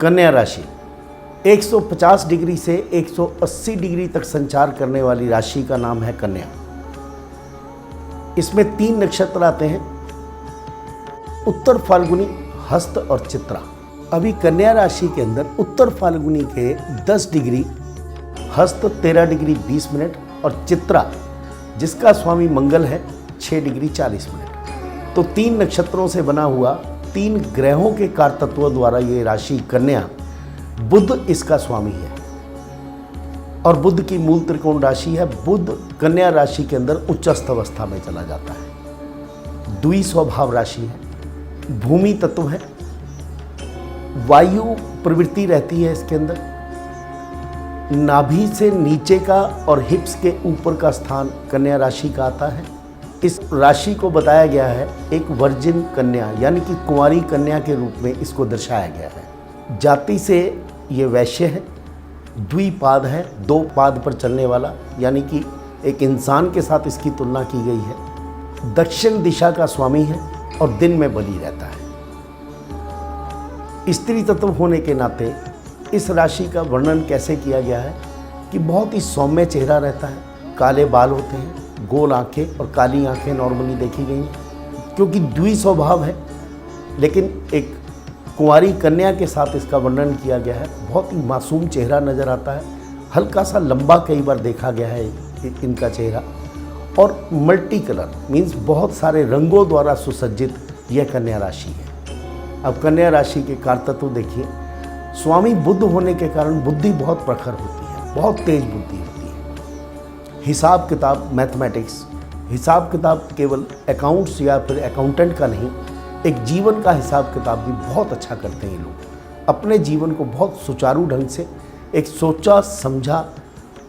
कन्या राशि 150 डिग्री से 180 डिग्री तक संचार करने वाली राशि का नाम है कन्या। इसमें 3 नक्षत्र आते हैं, उत्तर फाल्गुनी, हस्त और चित्रा। अभी कन्या राशि के अंदर उत्तर फाल्गुनी के 10 डिग्री, हस्त 13 डिग्री 20 मिनट और चित्रा जिसका स्वामी मंगल है 6 डिग्री 40 मिनट। तो 3 नक्षत्रों से बना हुआ 3 ग्रहों के कारतत्व द्वारा ये राशि कन्या, बुध इसका स्वामी है और बुध की मूल त्रिकोण राशि है। बुध कन्या राशि के अंदर उच्चस्थ अवस्था में चला जाता है। द्वि स्वभाव राशि है, भूमि तत्व है, वायु प्रवृत्ति रहती है इसके अंदर। नाभि से नीचे का और हिप्स के ऊपर का स्थान कन्या राशि का आता है। इस राशि को बताया गया है एक वर्जिन कन्या यानी कि कुंवारी कन्या के रूप में इसको दर्शाया गया है। जाति से ये वैश्य है, द्विपाद है, 2 पाद पर चलने वाला, यानी कि एक इंसान के साथ इसकी तुलना की गई है। दक्षिण दिशा का स्वामी है और दिन में बली रहता है। स्त्री तत्व होने के नाते इस राशि का वर्णन कैसे किया गया है कि बहुत ही सौम्य चेहरा रहता है, काले बाल होते हैं, गोल आंखें और काली आंखें नॉर्मली देखी गई हैं। क्योंकि द्वि स्वभाव है, लेकिन एक कुंवारी कन्या के साथ इसका वर्णन किया गया है। बहुत ही मासूम चेहरा नज़र आता है, हल्का सा लंबा कई बार देखा गया है इनका चेहरा, और मल्टी कलर मीन्स बहुत सारे रंगों द्वारा सुसज्जित यह कन्या राशि है। अब कन्या राशि के कारतत्व देखिए, स्वामी बुध होने के कारण बुद्धि बहुत प्रखर होती है, बहुत तेज बुद्धि होती है। हिसाब किताब, मैथमेटिक्स, हिसाब किताब केवल अकाउंट्स या फिर अकाउंटेंट का नहीं, एक जीवन का हिसाब किताब भी बहुत अच्छा करते हैं ये लोग। अपने जीवन को बहुत सुचारू ढंग से एक सोचा समझा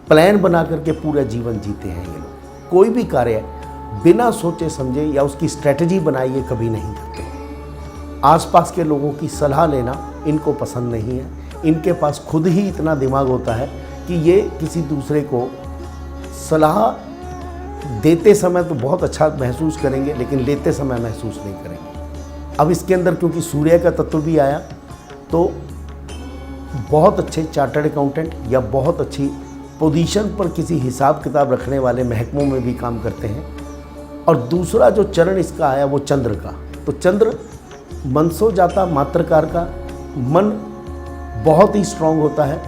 प्लान बना करके पूरा जीवन जीते हैं ये लोग। कोई भी कार्य बिना सोचे समझे या उसकी स्ट्रेटजी बनाए ये कभी नहीं करते। आसपास के लोगों की सलाह लेना इनको पसंद नहीं है। इनके पास खुद ही इतना दिमाग होता है कि ये किसी दूसरे को सलाह देते समय तो बहुत अच्छा महसूस करेंगे, लेकिन लेते समय महसूस नहीं करेंगे। अब इसके अंदर क्योंकि सूर्य का तत्व भी आया, तो बहुत अच्छे चार्टर्ड अकाउंटेंट या बहुत अच्छी पोजीशन पर किसी हिसाब किताब रखने वाले महकमों में भी काम करते हैं। और दूसरा जो चरण इसका आया वो चंद्र का, तो चंद्र मनसो जाता मात्रकार का, मन बहुत ही स्ट्रांग होता है,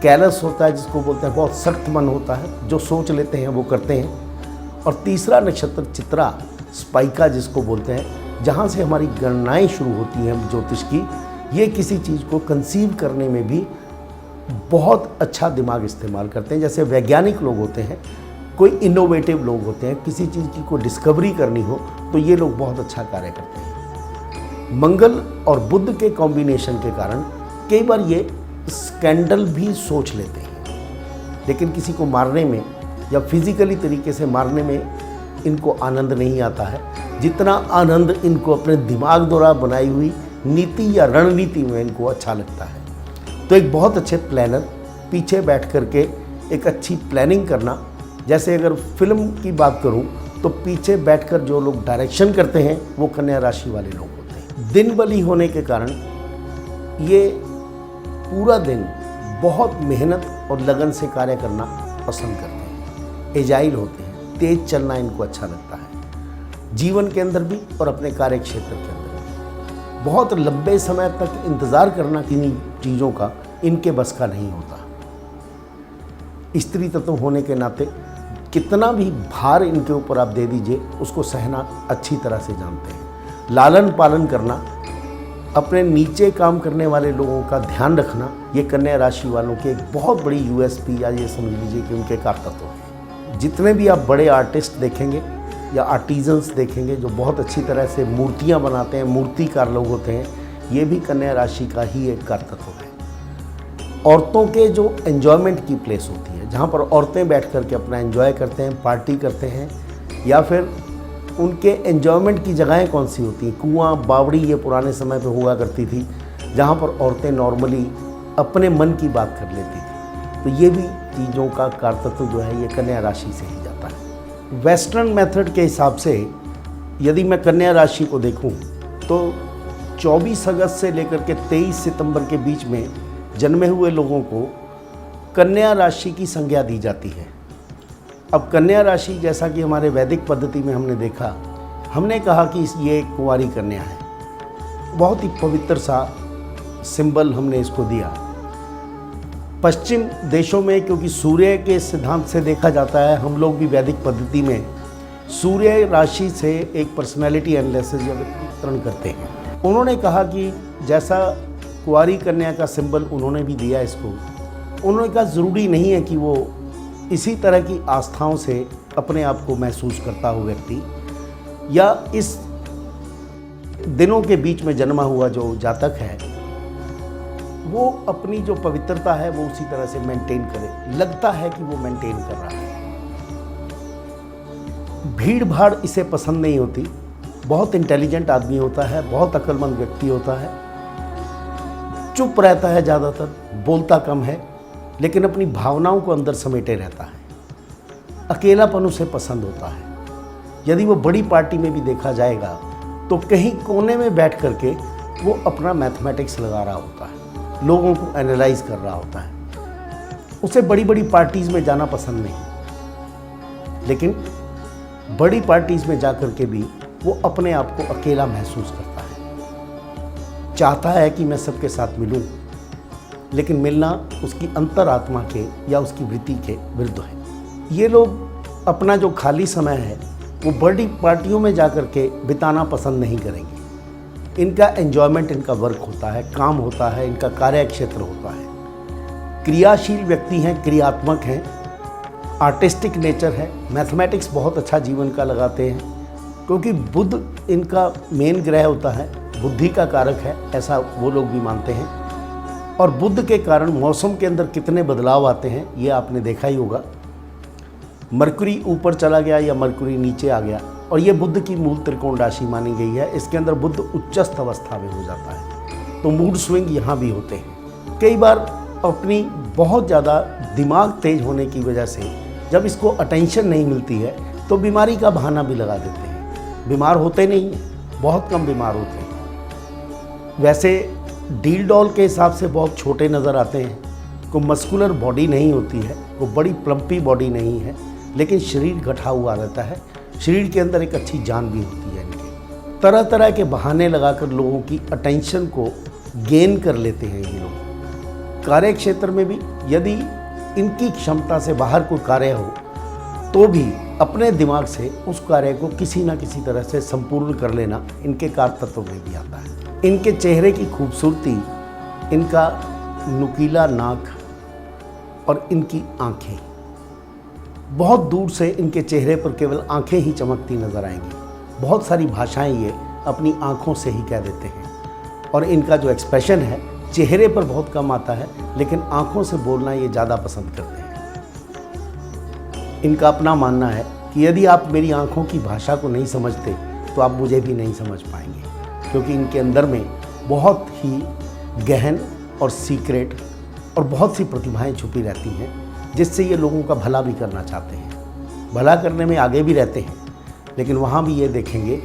कैलस होता है जिसको बोलते हैं, बहुत सख्त मन होता है, जो सोच लेते हैं वो करते हैं। और तीसरा नक्षत्र चित्रा, स्पाइका जिसको बोलते हैं, जहाँ से हमारी गणनाएं शुरू होती हैं ज्योतिष की, ये किसी चीज़ को कंसीव करने में भी बहुत अच्छा दिमाग इस्तेमाल करते हैं। जैसे वैज्ञानिक लोग होते हैं, कोई इनोवेटिव लोग होते हैं, किसी चीज़ की कोई डिस्कवरी करनी हो तो ये लोग बहुत अच्छा कार्य करते हैं। मंगल और बुध के कॉम्बिनेशन के कारण कई बार ये स्कैंडल भी सोच लेते हैं, लेकिन किसी को मारने में या फिजिकली तरीके से मारने में इनको आनंद नहीं आता है, जितना आनंद इनको अपने दिमाग द्वारा बनाई हुई नीति या रणनीति में इनको अच्छा लगता है। तो एक बहुत अच्छे प्लानर, पीछे बैठ करके एक अच्छी प्लानिंग करना। जैसे अगर फिल्म की बात करूं तो पीछे बैठकर जो लोग डायरेक्शन करते हैं वो कन्या राशि वाले लोग होते हैं। दिन बली होने के कारण ये पूरा दिन बहुत मेहनत और लगन से कार्य करना पसंद करते हैं, एजाइल होते हैं, तेज चलना इनको अच्छा लगता है, जीवन के अंदर भी और अपने कार्य क्षेत्र के अंदर भी। बहुत लंबे समय तक इंतज़ार करना किन्हीं चीज़ों का इनके बस का नहीं होता। स्त्री तत्व होने के नाते कितना भी भार इनके ऊपर आप दे दीजिए, उसको सहना अच्छी तरह से जानते हैं। लालन पालन करना, अपने नीचे काम करने वाले लोगों का ध्यान रखना, ये कन्या राशि वालों की एक बहुत बड़ी यूएसपी या ये समझ लीजिए कि उनके कारतत्व हैं। जितने भी आप बड़े आर्टिस्ट देखेंगे या आर्टिजन्स देखेंगे जो बहुत अच्छी तरह से मूर्तियां बनाते हैं, मूर्तिकार लोग होते हैं, ये भी कन्या राशि का ही एक कारतत्व है। औरतों के जो एन्जॉयमेंट की प्लेस होती है, जहाँ पर औरतें बैठ कर के अपना एन्जॉय करते हैं, पार्टी करते हैं, या फिर उनके एन्जॉयमेंट की जगहें कौन सी होती हैं, कुआं, बावड़ी ये पुराने समय पे हुआ करती थी, जहाँ पर औरतें नॉर्मली अपने मन की बात कर लेती थी। तो ये भी चीज़ों का कारतत्व जो है ये कन्या राशि से ही जाता है। वेस्टर्न मेथड के हिसाब से यदि मैं कन्या राशि को देखूं तो 24 अगस्त से लेकर के 23 सितंबर के बीच में जन्मे हुए लोगों को कन्या राशि की संज्ञा दी जाती है। अब कन्या राशि, जैसा कि हमारे वैदिक पद्धति में हमने देखा, हमने कहा कि ये एक कुंवारी कन्या है। बहुत ही पवित्र सा सिंबल हमने इसको दिया। पश्चिम देशों में क्योंकि सूर्य के सिद्धांत से देखा जाता है, हम लोग भी वैदिक पद्धति में सूर्य राशि से एक पर्सनैलिटी एनालिसिस या वितरण करते हैं। उन्होंने कहा कि जैसा कुंवारी कन्या का सिंबल उन्होंने भी दिया इसको, उन्होंने कहा ज़रूरी नहीं है कि वो इसी तरह की आस्थाओं से अपने आप को महसूस करता हो व्यक्ति, या इस दिनों के बीच में जन्मा हुआ जो जातक है वो अपनी जो पवित्रता है वो उसी तरह से मेंटेन करे। लगता है कि वो मेंटेन कर रहा है। भीड़ भाड़ इसे पसंद नहीं होती। बहुत इंटेलिजेंट आदमी होता है, बहुत अक्लमंद व्यक्ति होता है, चुप रहता है, ज़्यादातर बोलता कम है, लेकिन अपनी भावनाओं को अंदर समेटे रहता है। अकेलापन उसे पसंद होता है। यदि वो बड़ी पार्टी में भी देखा जाएगा तो कहीं कोने में बैठ करके वो अपना मैथमेटिक्स लगा रहा होता है, लोगों को एनालाइज कर रहा होता है। उसे बड़ी बड़ी पार्टीज़ में जाना पसंद नहीं, लेकिन बड़ी पार्टीज़ में जा कर के भी वो अपने आप को अकेला महसूस करता है। चाहता है कि मैं सबके साथ मिलूं, लेकिन मिलना उसकी अंतरात्मा के या उसकी वृत्ति के विरुद्ध है। ये लोग अपना जो खाली समय है वो बड़ी पार्टियों में जा कर के बिताना पसंद नहीं करेंगे। इनका एन्जॉयमेंट, इनका वर्क होता है, काम होता है, इनका कार्य क्षेत्र होता है। क्रियाशील व्यक्ति हैं, क्रियात्मक हैं, आर्टिस्टिक नेचर है। मैथमेटिक्स बहुत अच्छा जीवन का लगाते हैं, क्योंकि बुध इनका मेन ग्रह होता है, बुद्धि का कारक है, ऐसा वो लोग भी मानते हैं। और बुध के कारण मौसम के अंदर कितने बदलाव आते हैं ये आपने देखा ही होगा। मरकुरी ऊपर चला गया या मरकुरी नीचे आ गया, और ये बुध की मूल त्रिकोण राशि मानी गई है। इसके अंदर बुध उच्चस्थ अवस्था में हो जाता है, तो मूड स्विंग यहाँ भी होते हैं। कई बार अपनी बहुत ज़्यादा दिमाग तेज होने की वजह से जब इसको अटेंशन नहीं मिलती है तो बीमारी का बहाना भी लगा देते हैं। बीमार होते नहीं हैं, बहुत कम बीमार होते हैं। वैसे डील डॉल के हिसाब से बहुत छोटे नज़र आते हैं, को मस्कुलर बॉडी नहीं होती है, वो बड़ी प्लम्पी बॉडी नहीं है, लेकिन शरीर गठा हुआ रहता है। शरीर के अंदर एक अच्छी जान भी होती है। इनके तरह तरह के बहाने लगाकर लोगों की अटेंशन को गेन कर लेते हैं ये लोग। कार्य क्षेत्र में भी यदि इनकी क्षमता से बाहर कोई कार्य हो तो भी अपने दिमाग से उस कार्य को किसी न किसी तरह से संपूर्ण कर लेना इनके कारतत्व में भी आता है। इनके चेहरे की खूबसूरती, इनका नुकीला नाक और इनकी आँखें, बहुत दूर से इनके चेहरे पर केवल आँखें ही चमकती नज़र आएंगी। बहुत सारी भाषाएं ये अपनी आँखों से ही कह देते हैं। और इनका जो एक्सप्रेशन है चेहरे पर बहुत कम आता है, लेकिन आँखों से बोलना ये ज़्यादा पसंद करते हैं। इनका अपना मानना है कि यदि आप मेरी आँखों की भाषा को नहीं समझते तो आप मुझे भी नहीं समझ पाएंगे, क्योंकि इनके अंदर में बहुत ही गहन और सीक्रेट और बहुत सी प्रतिभाएं छुपी रहती हैं, जिससे ये लोगों का भला भी करना चाहते हैं। भला करने में आगे भी रहते हैं, लेकिन वहाँ भी ये देखेंगे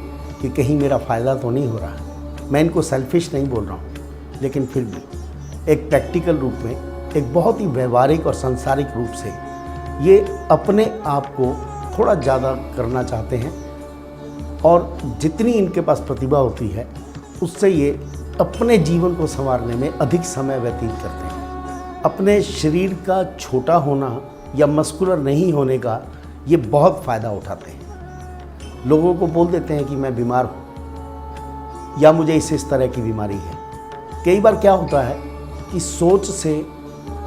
कि कहीं मेरा फ़ायदा तो नहीं हो रहा है। मैं इनको सेल्फिश नहीं बोल रहा हूँ, लेकिन फिर भी एक प्रैक्टिकल रूप में, एक बहुत ही व्यवहारिक और सांसारिक रूप से ये अपने आप को थोड़ा ज़्यादा करना चाहते हैं। और जितनी इनके पास प्रतिभा होती है उससे ये अपने जीवन को संवारने में अधिक समय व्यतीत करते हैं। अपने शरीर का छोटा होना या मस्कुलर नहीं होने का ये बहुत फ़ायदा उठाते हैं। लोगों को बोल देते हैं कि मैं बीमार हूँ या मुझे इस तरह की बीमारी है। कई बार क्या होता है कि सोच से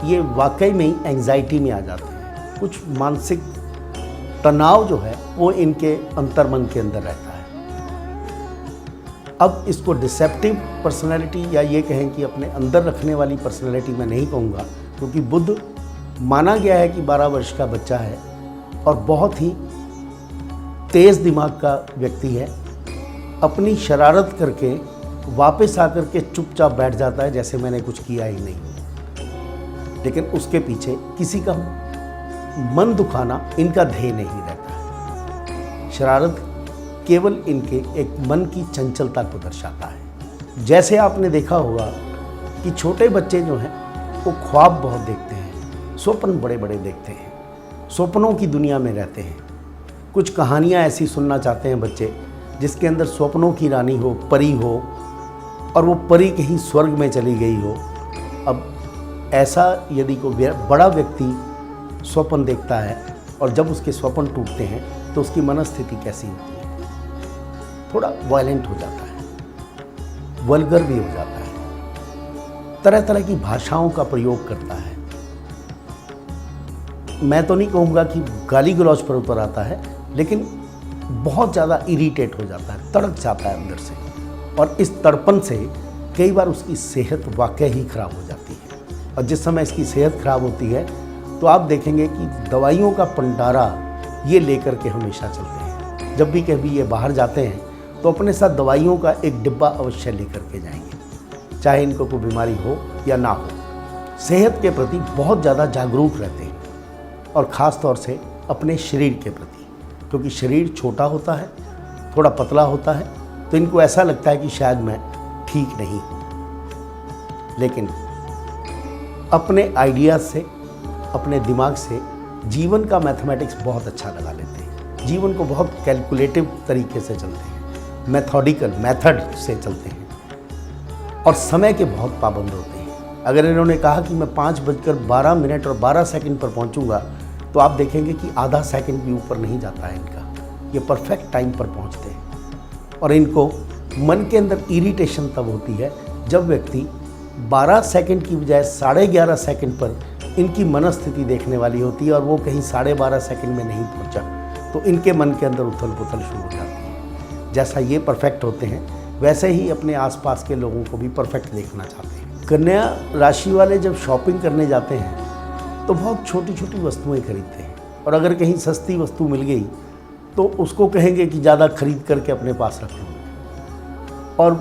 ये वाकई में ही एंग्जाइटी में आ जाते हैं। कुछ मानसिक तनाव जो है वो इनके अंतर्मन के अंदर रहता है। अब इसको डिसेप्टिव पर्सनैलिटी या ये कहें कि अपने अंदर रखने वाली पर्सनैलिटी मैं नहीं कहूँगा, क्योंकि बुध माना गया है कि 12 वर्ष का बच्चा है और बहुत ही तेज़ दिमाग का व्यक्ति है। अपनी शरारत करके वापस आकर के चुपचाप बैठ जाता है जैसे मैंने कुछ किया ही नहीं, लेकिन उसके पीछे किसी का मन दुखाना इनका ध्येय नहीं रहता है। शरारत केवल इनके एक मन की चंचलता को दर्शाता है। जैसे आपने देखा होगा कि छोटे बच्चे जो हैं वो ख्वाब बहुत देखते हैं, स्वप्न बड़े बड़े देखते हैं, स्वप्नों की दुनिया में रहते हैं। कुछ कहानियाँ ऐसी सुनना चाहते हैं बच्चे जिसके अंदर स्वप्नों की रानी हो, परी हो, और वो परी कहीं स्वर्ग में चली गई हो। अब ऐसा यदि कोई बड़ा व्यक्ति स्वप्न देखता है और जब उसके स्वप्न टूटते हैं तो उसकी मनस्थिति कैसी होती है? थोड़ा वायलेंट हो जाता है, वल्गर भी हो जाता है, तरह तरह की भाषाओं का प्रयोग करता है। मैं तो नहीं कहूँगा कि गाली गलौज पर उतर आता है, लेकिन बहुत ज़्यादा इरिटेट हो जाता है, तड़क जाता है अंदर से, और इस तड़पन से कई बार उसकी सेहत वाकई ही खराब हो जाती है। और जिस समय इसकी सेहत खराब होती है तो आप देखेंगे कि दवाइयों का भंडारा ये लेकर के हमेशा चलते हैं। जब भी कभी ये बाहर जाते हैं तो अपने साथ दवाइयों का एक डिब्बा अवश्य लेकर के जाएंगे, चाहे इनको कोई बीमारी हो या ना हो। सेहत के प्रति बहुत ज़्यादा जागरूक रहते हैं, और ख़ास तौर से अपने शरीर के प्रति, क्योंकि शरीर छोटा होता है, थोड़ा पतला होता है, तो इनको ऐसा लगता है कि शायद मैं ठीक नहीं हूँ। लेकिन अपने आइडियाज़ से, अपने दिमाग से जीवन का मैथमेटिक्स बहुत अच्छा लगा लेते हैं, जीवन को बहुत कैलकुलेटिव तरीके से चलते हैं, मेथोडिकल मेथड से चलते हैं, और समय के बहुत पाबंद होते हैं। अगर इन्होंने कहा कि मैं 5:12 और 12 सेकंड पर पहुंचूंगा, तो आप देखेंगे कि आधा सेकंड भी ऊपर नहीं जाता है इनका। ये परफेक्ट टाइम पर पहुंचते हैं, और इनको मन के अंदर इरिटेशन तब होती है जब व्यक्ति 12 सेकंड की बजाय 11.5 सेकंड पर इनकी मनस्थिति देखने वाली होती है, और वो कहीं 12.5 सेकंड में नहीं पहुंचा, तो इनके मन के अंदर उथल पुथल शुरू हो जाती है। जैसा ये परफेक्ट होते हैं, वैसे ही अपने आसपास के लोगों को भी परफेक्ट देखना चाहते हैं। कन्या राशि वाले जब शॉपिंग करने जाते हैं तो बहुत छोटी छोटी वस्तुएं खरीदते हैं, और अगर कहीं सस्ती वस्तु मिल गई तो उसको कहेंगे कि ज़्यादा खरीद करके अपने पास रख लो, और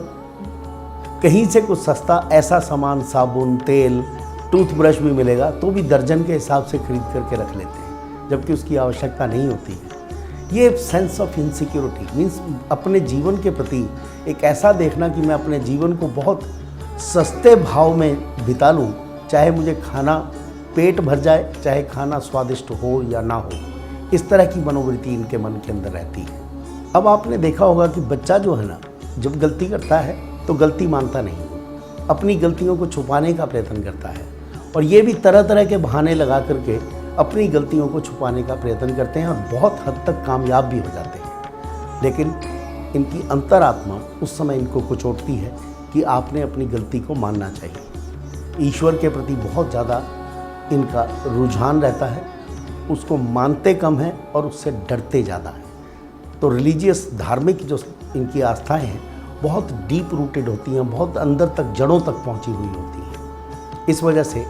कहीं से कुछ सस्ता ऐसा सामान, साबुन, तेल, टूथब्रश भी मिलेगा तो भी दर्जन के हिसाब से खरीद करके रख लेते हैं, जबकि उसकी आवश्यकता नहीं होती है। ये सेंस ऑफ इनसिक्योरिटी मीन्स अपने जीवन के प्रति एक ऐसा देखना कि मैं अपने जीवन को बहुत सस्ते भाव में बिता लूँ, चाहे मुझे खाना पेट भर जाए, चाहे खाना स्वादिष्ट हो या ना हो। इस तरह की मनोवृत्ति इनके मन के अंदर रहती है। अब आपने देखा होगा कि बच्चा जो है ना, जब गलती करता है तो गलती मानता नहीं, अपनी गलतियों को छुपाने का प्रयत्न करता है, और ये भी तरह तरह के बहाने लगा करके अपनी गलतियों को छुपाने का प्रयत्न करते हैं, और बहुत हद तक कामयाब भी हो जाते हैं। लेकिन इनकी अंतरात्मा उस समय इनको कुचोटती है कि आपने अपनी गलती को मानना चाहिए। ईश्वर के प्रति बहुत ज़्यादा इनका रुझान रहता है, उसको मानते कम हैं और उससे डरते ज़्यादा हैं। तो रिलीजियस, धार्मिक जो इनकी आस्थाएं हैं बहुत डीप रूटेड होती हैं, बहुत अंदर तक, जड़ों तक पहुंची हुई होती हैं। इस वजह से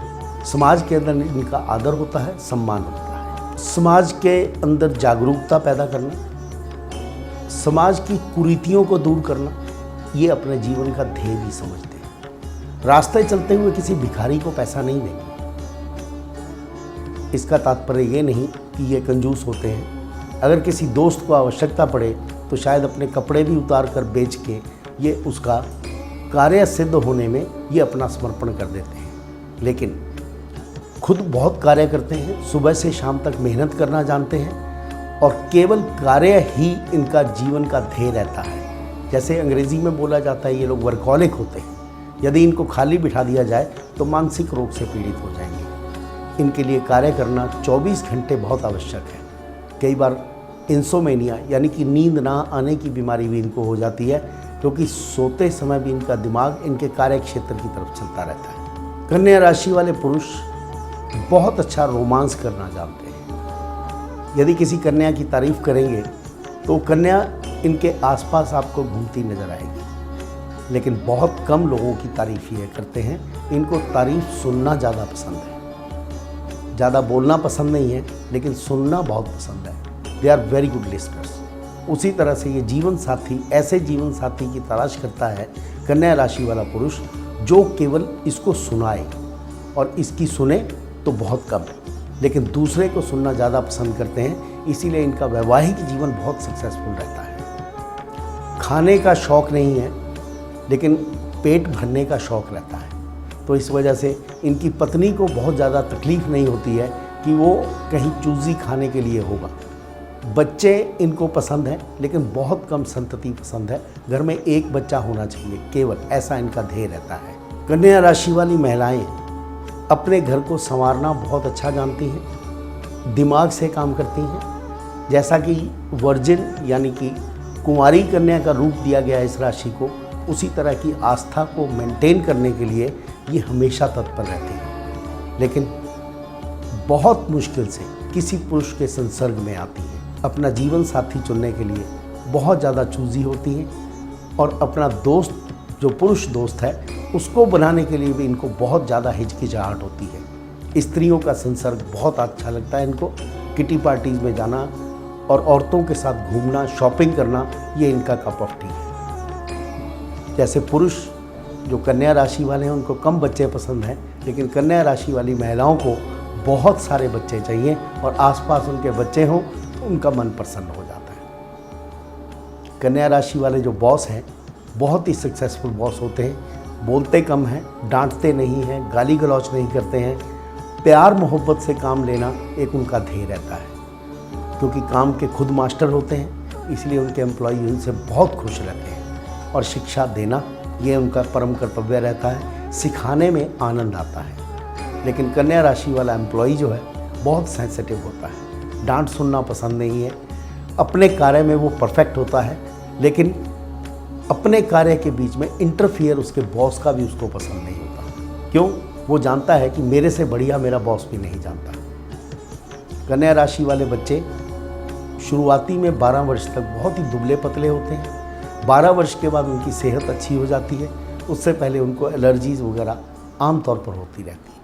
समाज के अंदर इनका आदर होता है, सम्मान होता है। समाज के अंदर जागरूकता पैदा करना, समाज की कुरीतियों को दूर करना, ये अपने जीवन का ध्येय भी समझते हैं। रास्ते चलते हुए किसी भिखारी को पैसा नहीं देंगे। इसका तात्पर्य ये नहीं कि ये कंजूस होते हैं। अगर किसी दोस्त को आवश्यकता पड़े तो शायद अपने कपड़े भी उतार कर बेच के ये उसका कार्य सिद्ध होने में ये अपना समर्पण कर देते हैं। लेकिन खुद बहुत कार्य करते हैं, सुबह से शाम तक मेहनत करना जानते हैं, और केवल कार्य ही इनका जीवन का ध्येय रहता है। जैसे अंग्रेज़ी में बोला जाता है, ये लोग वर्कहॉलिक होते हैं। यदि इनको खाली बिठा दिया जाए तो मानसिक रोग से पीड़ित हो जाएंगे। इनके लिए कार्य करना 24 घंटे बहुत आवश्यक है। कई बार इंसोमेनिया यानी कि नींद ना आने की बीमारी भी इनको हो जाती है, क्योंकि सोते समय भी इनका दिमाग इनके कार्य क्षेत्र की तरफ चलता रहता है। कन्या राशि वाले पुरुष बहुत अच्छा रोमांस करना जानते हैं। यदि किसी कन्या की तारीफ़ करेंगे तो कन्या इनके आसपास आपको घूमती नज़र आएगी। लेकिन बहुत कम लोगों की तारीफ़ ये करते हैं। इनको तारीफ़ सुनना ज़्यादा पसंद है, ज़्यादा बोलना पसंद नहीं है, लेकिन सुनना बहुत पसंद है। They are very good listeners. उसी तरह से ये जीवन साथी, ऐसे जीवन साथी की तलाश करता है कन्या राशि वाला पुरुष जो केवल इसको सुनाए, और इसकी सुने तो बहुत कम, लेकिन दूसरे को सुनना ज़्यादा पसंद करते हैं। इसीलिए इनका वैवाहिक जीवन बहुत सक्सेसफुल रहता है। खाने का शौक़ नहीं है, लेकिन पेट भरने का शौक़ रहता है। तो इस वजह से इनकी पत्नी को बहुत ज़्यादा तकलीफ़ नहीं होती है कि वो कहीं चूज़ी खाने के लिए होगा। बच्चे इनको पसंद है, लेकिन बहुत कम संतति पसंद है। घर में एक बच्चा होना चाहिए केवल, ऐसा इनका ध्येय रहता है। कन्या राशि वाली महिलाएं अपने घर को संवारना बहुत अच्छा जानती हैं, दिमाग से काम करती हैं। जैसा कि वर्जिन यानी कि कुंवारी कन्या का रूप दिया गया है इस राशि को, उसी तरह की आस्था को मेंटेन करने के लिए ये हमेशा तत्पर रहती है, लेकिन बहुत मुश्किल से किसी पुरुष के संसर्ग में आती है। अपना जीवन साथी चुनने के लिए बहुत ज़्यादा चूज़ी होती हैं और अपना दोस्त, जो पुरुष दोस्त है, उसको बनाने के लिए भी इनको बहुत ज़्यादा हिचकिचाहट होती है। स्त्रियों का संसर्ग बहुत अच्छा लगता है इनको। किटी पार्टीज़ में जाना और औरतों के साथ घूमना, शॉपिंग करना, ये इनका कप ऑफ टी है। जैसे पुरुष जो कन्या राशि वाले हैं उनको कम बच्चे पसंद हैं, लेकिन कन्या राशि वाली महिलाओं को बहुत सारे बच्चे चाहिए और आसपास उनके बच्चे हों तो उनका मन प्रसन्न हो जाता है। कन्या राशि वाले जो बॉस हैं बहुत ही सक्सेसफुल बॉस होते हैं। बोलते कम हैं, डांटते नहीं हैं, गाली गलौच नहीं करते हैं। प्यार मोहब्बत से काम लेना एक उनका ध्येय रहता है, क्योंकि काम के खुद मास्टर होते हैं, इसलिए उनके एम्प्लॉय उनसे बहुत खुश रहते हैं। और शिक्षा देना ये उनका परम कर्तव्य रहता है, सिखाने में आनंद आता है। लेकिन कन्या राशि वाला एम्प्लॉय जो है बहुत सेंसिटिव होता है, डांट सुनना पसंद नहीं है। अपने कार्य में वो परफेक्ट होता है, लेकिन अपने कार्य के बीच में इंटरफियर उसके बॉस का भी उसको पसंद नहीं होता। क्यों? वो जानता है कि मेरे से बढ़िया मेरा बॉस भी नहीं जानता। कन्या राशि वाले बच्चे शुरुआती में 12 वर्ष तक बहुत ही दुबले पतले होते हैं। 12 वर्ष के बाद उनकी सेहत अच्छी हो जाती है। उससे पहले उनको एलर्जीज़ वगैरह आम तौर पर होती रहती है।